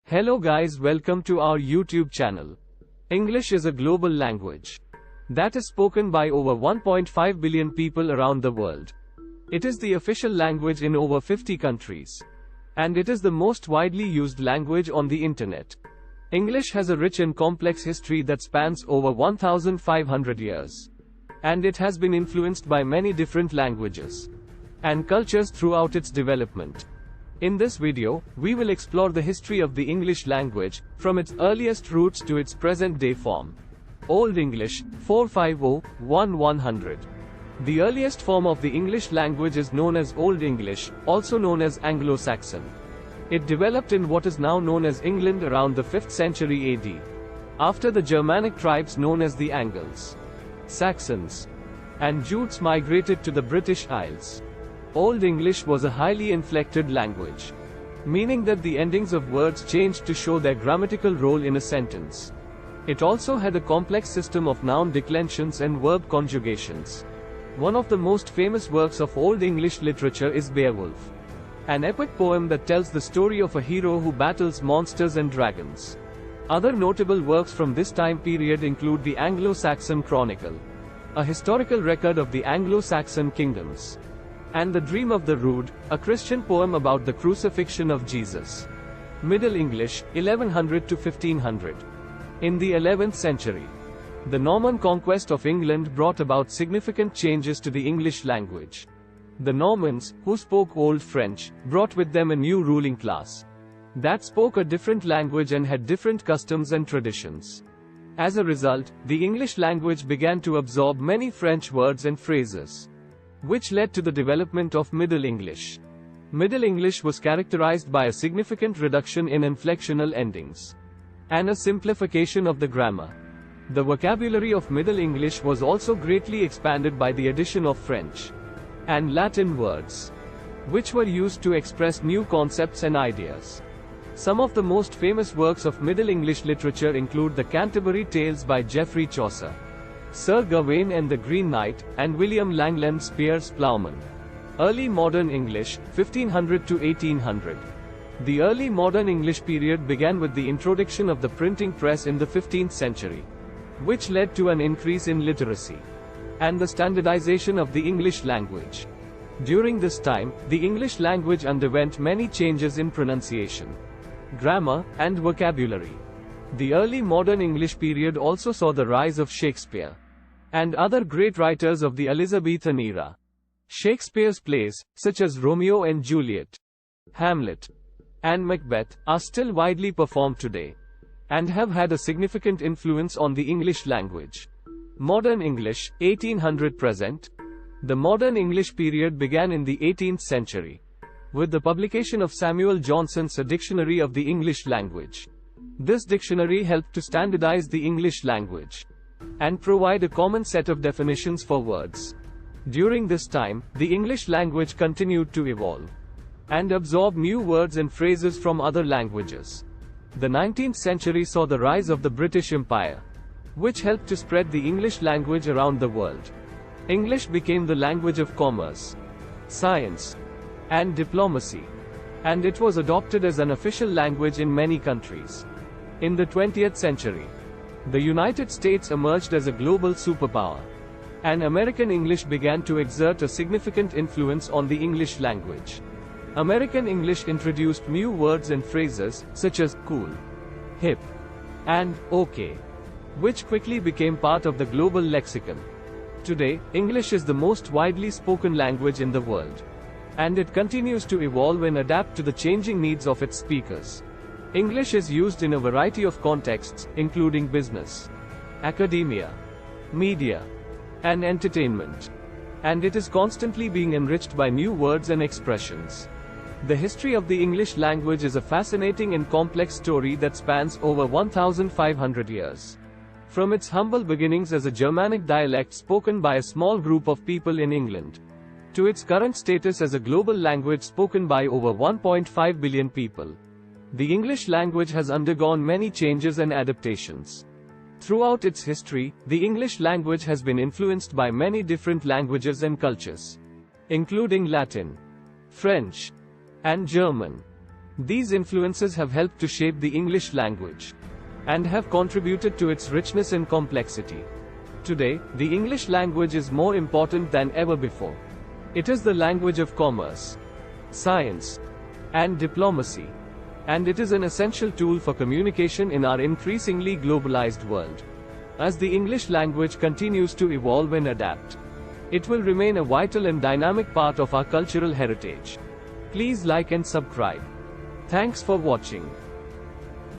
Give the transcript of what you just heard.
Hello guys, welcome to our YouTube channel. English is a global language that is spoken by over 1.5 billion people around the world. It is the official language in over 50 countries. And it is the most widely used language on the internet. English has a rich and complex history that spans over 1,500 years. And it has been influenced by many different languages and cultures throughout its development. In this video, we will explore the history of the English language, from its earliest roots to its present-day form. Old English, 450-1100. The earliest form of the English language is known as Old English, also known as Anglo-Saxon. It developed in what is now known as England around the 5th century AD, after the Germanic tribes known as the Angles, Saxons, and Jutes migrated to the British Isles. Old English was a highly inflected language, meaning that the endings of words changed to show their grammatical role in a sentence. It also had a complex system of noun declensions and verb conjugations. One of the most famous works of Old English literature is Beowulf, an epic poem that tells the story of a hero who battles monsters and dragons. Other notable works from this time period include the Anglo-Saxon Chronicle, a historical record of the Anglo-Saxon kingdoms, and The Dream of the Rood, a Christian poem about the crucifixion of Jesus. Middle English, 1100 to 1500. In the 11th century, the Norman conquest of England brought about significant changes to the English language. The Normans, who spoke Old French, brought with them a new ruling class that spoke a different language and had different customs and traditions. As a result, the English language began to absorb many French words and phrases, which led to the development of Middle English. Middle English was characterized by a significant reduction in inflectional endings and a simplification of the grammar. The vocabulary of Middle English was also greatly expanded by the addition of French and Latin words, which were used to express new concepts and ideas. Some of the most famous works of Middle English literature include the Canterbury Tales by Geoffrey Chaucer, Sir Gawain and the Green Knight, and William Langland's Piers, Plowman. Early Modern English, 1500 to 1800. The early modern English period began with the introduction of the printing press in the 15th century, which led to an increase in literacy and the standardization of the English language. During this time, the English language underwent many changes in pronunciation, grammar, and vocabulary. The early modern English period also saw the rise of Shakespeare and other great writers of the Elizabethan era. Shakespeare's plays, such as Romeo and Juliet, Hamlet, and Macbeth, are still widely performed today and have had a significant influence on the English language. Modern English, 1800 present. The modern English period began in the 18th century with the publication of Samuel Johnson's A Dictionary of the English Language. This dictionary helped to standardize the English language and provide a common set of definitions for words. During this time, the English language continued to evolve and absorb new words and phrases from other languages. The 19th century saw the rise of the British Empire, which helped to spread the English language around the world. English became the language of commerce, science, and diplomacy, and it was adopted as an official language in many countries. In the 20th century, the United States emerged as a global superpower, and American English began to exert a significant influence on the English language. American English introduced new words and phrases, such as cool, hip, and okay, which quickly became part of the global lexicon. Today, English is the most widely spoken language in the world, and it continues to evolve and adapt to the changing needs of its speakers. English is used in a variety of contexts, including business, academia, media, and entertainment, and it is constantly being enriched by new words and expressions. The history of the English language is a fascinating and complex story that spans over 1,500 years. From its humble beginnings as a Germanic dialect spoken by a small group of people in England, to its current status as a global language spoken by over 1.5 billion people, the English language has undergone many changes and adaptations. Throughout its history, the English language has been influenced by many different languages and cultures, including Latin, French, and German. These influences have helped to shape the English language and have contributed to its richness and complexity. Today, the English language is more important than ever before. It is the language of commerce, science, and diplomacy, and it is an essential tool for communication in our increasingly globalized world. As the English language continues to evolve and adapt, it will remain a vital and dynamic part of our cultural heritage. Please like and subscribe. Thanks for watching.